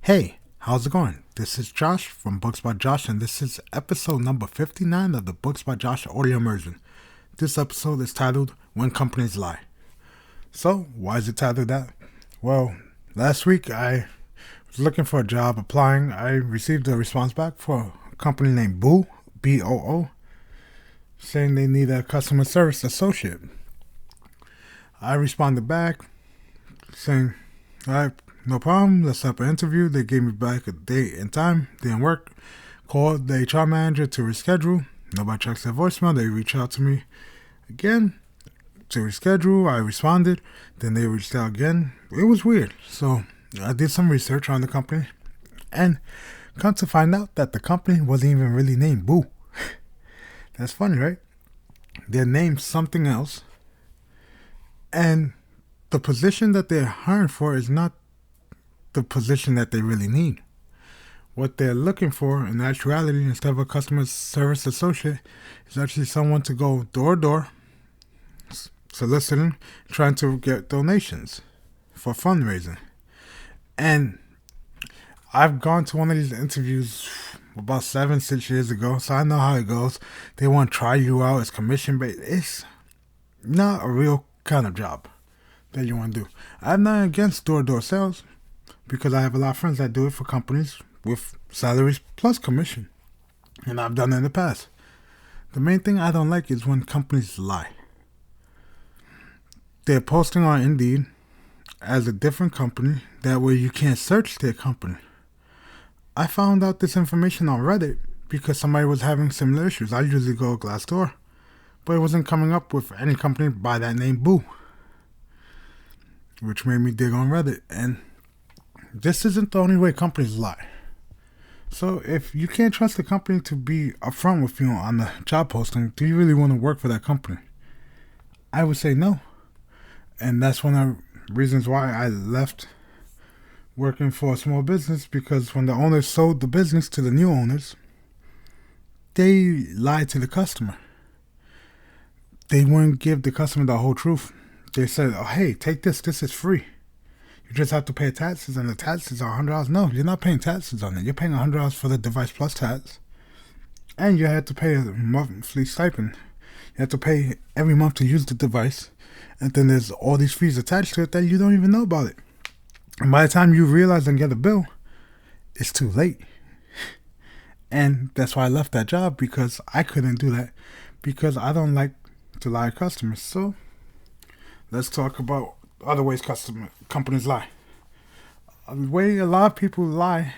Hey, how's it going? This is Josh from Books by Josh, and this is episode number 59 of the Books by Josh audio immersion. This episode is titled When Companies Lie. So, why is it titled that? Well, last week I was looking for a job, applying. I received a response back for a company named Boo, B-O-O, saying they need a customer service associate. I responded back saying, alright, no problem, let's set up an interview. They gave me back a date and time. Didn't work. Called the HR manager to reschedule. Nobody checks their voicemail. They reach out to me again to reschedule. I responded. Then they reached out again. It was weird. So I did some research on the company and come to find out that the company wasn't even really named Boo. That's funny, right? They're named something else. And the position that they're hiring for is not the position that they really need. What they're looking for in actuality, instead of a customer service associate, is actually someone to go door to door, soliciting, trying to get donations for fundraising. And I've gone to one of these interviews about 6 years ago, so I know how it goes. They want to try you out. It's commission based. It's not a real kind of job that you want to do. I'm not against door-to-door sales, because I have a lot of friends that do it for companies with salaries plus commission. And I've done it in the past. The main thing I don't like is when companies lie. They're posting on Indeed as a different company. That way you can't search their company. I found out this information on Reddit because somebody was having similar issues. I usually go Glassdoor, but it wasn't coming up with any company by that name, Boo. Which made me dig on Reddit. And this isn't the only way companies lie. So if you can't trust the company to be upfront with you on the job posting, do you really want to work for that company? I would say no. And that's one of the reasons why I left working for a small business, because when the owners sold the business to the new owners, they lied to the customer. They wouldn't give the customer the whole truth. They said, oh, hey, take this. This is free. You just have to pay taxes, and the taxes are $100. No, you're not paying taxes on it. You're paying $100 for the device plus tax. And you have to pay a monthly stipend. You have to pay every month to use the device. And then there's all these fees attached to it that you don't even know about it. And by the time you realize and get a bill, it's too late. And that's why I left that job, because I couldn't do that, because I don't like to lie to customers. So let's talk about other ways companies lie. The way a lot of people lie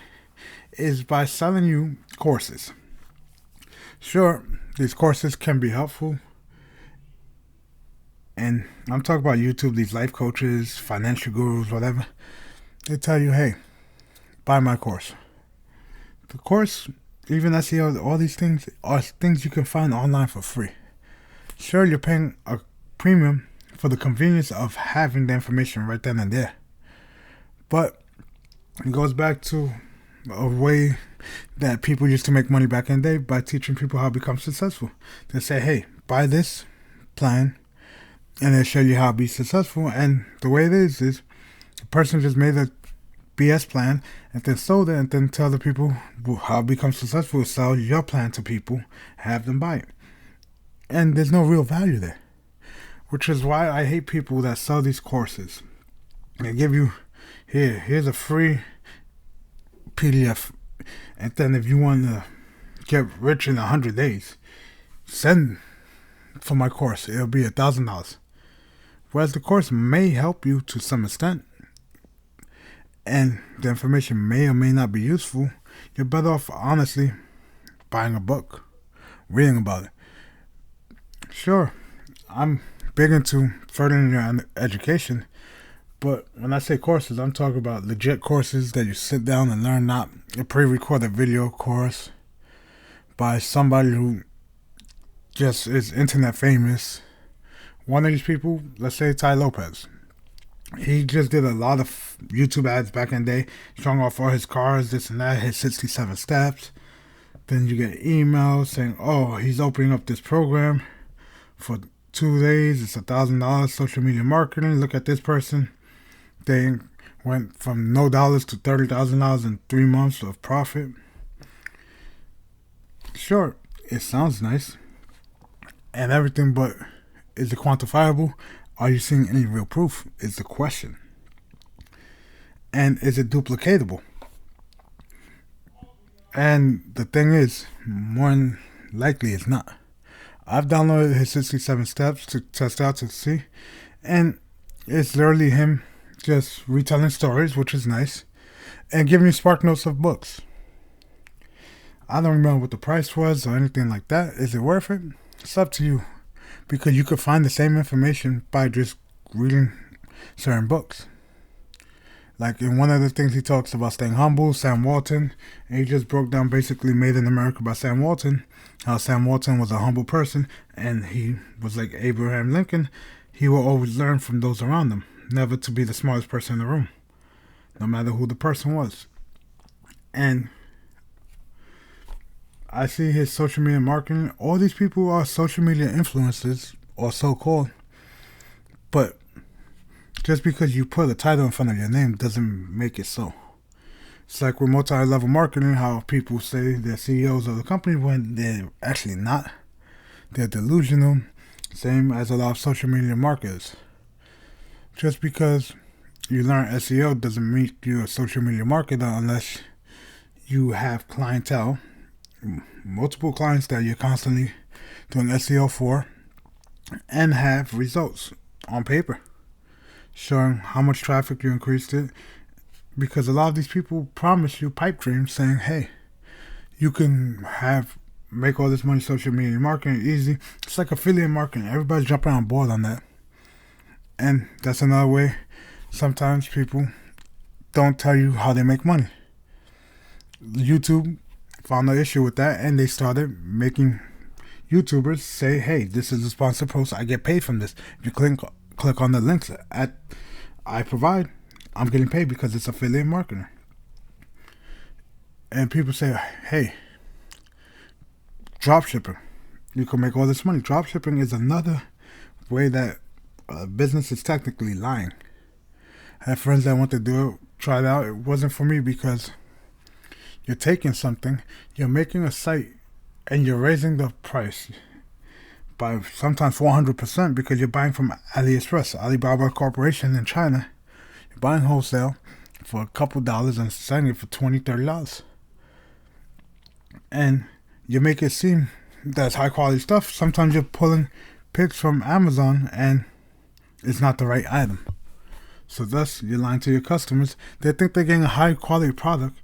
is by selling you courses. Sure, these courses can be helpful. And I'm talking about YouTube, these life coaches, financial gurus, whatever. They tell you, hey, buy my course. The course, even SEO, all these things are things you can find online for free. Sure, you're paying a premium for the convenience of having the information right then and there. But it goes back to a way that people used to make money back in the day, by teaching people how to become successful. They say, hey, buy this plan, and they'll show you how to be successful. And the way it is the person just made a BS plan and then sold it, and then tell the people how to become successful, sell your plan to people, have them buy it. And there's no real value there. Which is why I hate people that sell these courses. They give you, here's a free PDF. And then if you want to get rich in 100 days, send for my course. It'll be $1,000. Whereas the course may help you to some extent, and the information may or may not be useful, you're better off, honestly, buying a book, reading about it. Sure, I'm big into furthering your education, but when I say courses, I'm talking about legit courses that you sit down and learn, not a pre-recorded video course by somebody who just is internet famous. One of these people, let's say Ty Lopez, he just did a lot of YouTube ads back in the day, showing off all his cars, this and that, his 67 steps. Then you get emails saying, oh, he's opening up this program for 2 days, it's $1,000, social media marketing, look at this person. They went from no dollars to $30,000 in 3 months of profit. Sure, it sounds nice and everything, but is it quantifiable? Are you seeing any real proof? Is the question. And is it duplicatable? And the thing is, more than likely it's not. I've downloaded his 67 steps to test out to see, and it's literally him just retelling stories, which is nice, and giving you spark notes of books. I don't remember what the price was or anything like that. Is it worth it? It's up to you, because you could find the same information by just reading certain books. Like in one of the things he talks about staying humble, Sam Walton, and he just broke down basically Made in America by Sam Walton, how Sam Walton was a humble person, and he was like Abraham Lincoln. He will always learn from those around him, never to be the smartest person in the room, no matter who the person was. And I see his social media marketing. All these people are social media influencers, or so-called, but just because you put a title in front of your name doesn't make it so. It's like with multi-level marketing, how people say they're CEOs of the company when they're actually not. They're delusional. Same as a lot of social media marketers. Just because you learn SEO doesn't make you a social media marketer unless you have clientele, multiple clients that you're constantly doing SEO for, and have results on paper showing how much traffic you increased it. Because a lot of these people promise you pipe dreams saying, hey, you can make all this money social media marketing easy. It's like affiliate marketing. Everybody's jumping on board on that. And that's another way sometimes people don't tell you how they make money. YouTube found an issue with that, and they started making YouTubers say, hey, this is a sponsored post. I get paid from this. If you click on the links I provide, I'm getting paid because it's affiliate marketing. And people say, hey, dropshipping, you can make all this money. Dropshipping is another way that a business is technically lying. I have friends that want to do it, try it out. It wasn't for me because you're taking something, you're making a site, and you're raising the price by sometimes 400% because you're buying from AliExpress, Alibaba Corporation in China. You're buying wholesale for a couple dollars and selling it for $20, $30. And you make it seem that's high quality stuff. Sometimes you're pulling pics from Amazon and it's not the right item. So thus, you're lying to your customers. They think they're getting a high quality product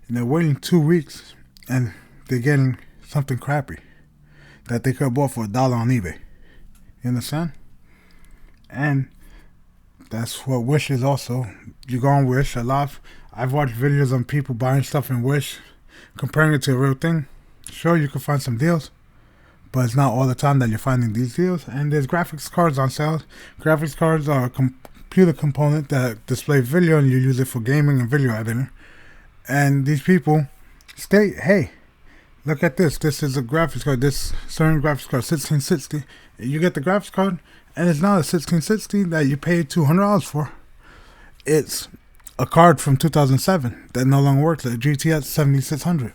and they're waiting 2 weeks and they're getting something crappy that they could have bought for $1 on eBay. You understand? And that's what Wish is also. You go on Wish, I've watched videos on people buying stuff in Wish, comparing it to a real thing. Sure, you can find some deals, but it's not all the time that you're finding these deals. And there's graphics cards on sale. Graphics cards are a computer component that display video, and you use it for gaming and video editing. And these people state, hey, look at this. This is a graphics card. This certain graphics card, 1660. You get the graphics card, and it's not a 1660 that you paid $200 for. It's a card from 2007 that no longer works, a GTX 7600.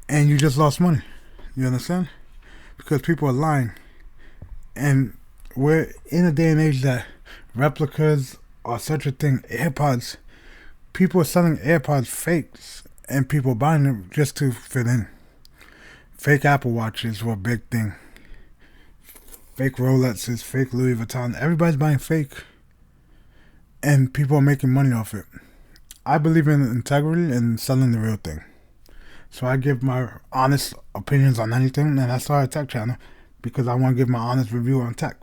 And you just lost money. You understand? Because people are lying. And we're in a day and age that replicas are such a thing. AirPods. People are selling AirPods fakes, and people buying them just to fit in. Fake Apple Watches were a big thing. Fake Rolexes, fake Louis Vuitton. Everybody's buying fake. And people are making money off it. I believe in integrity and selling the real thing. So I give my honest opinions on anything, and I started a tech channel because I want to give my honest review on tech.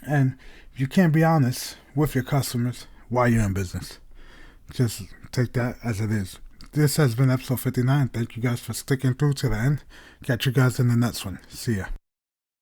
And you can't be honest with your customers while you're in business. Just take that as it is. This has been episode 59. Thank you guys for sticking through to the end. Catch you guys in the next one. See ya.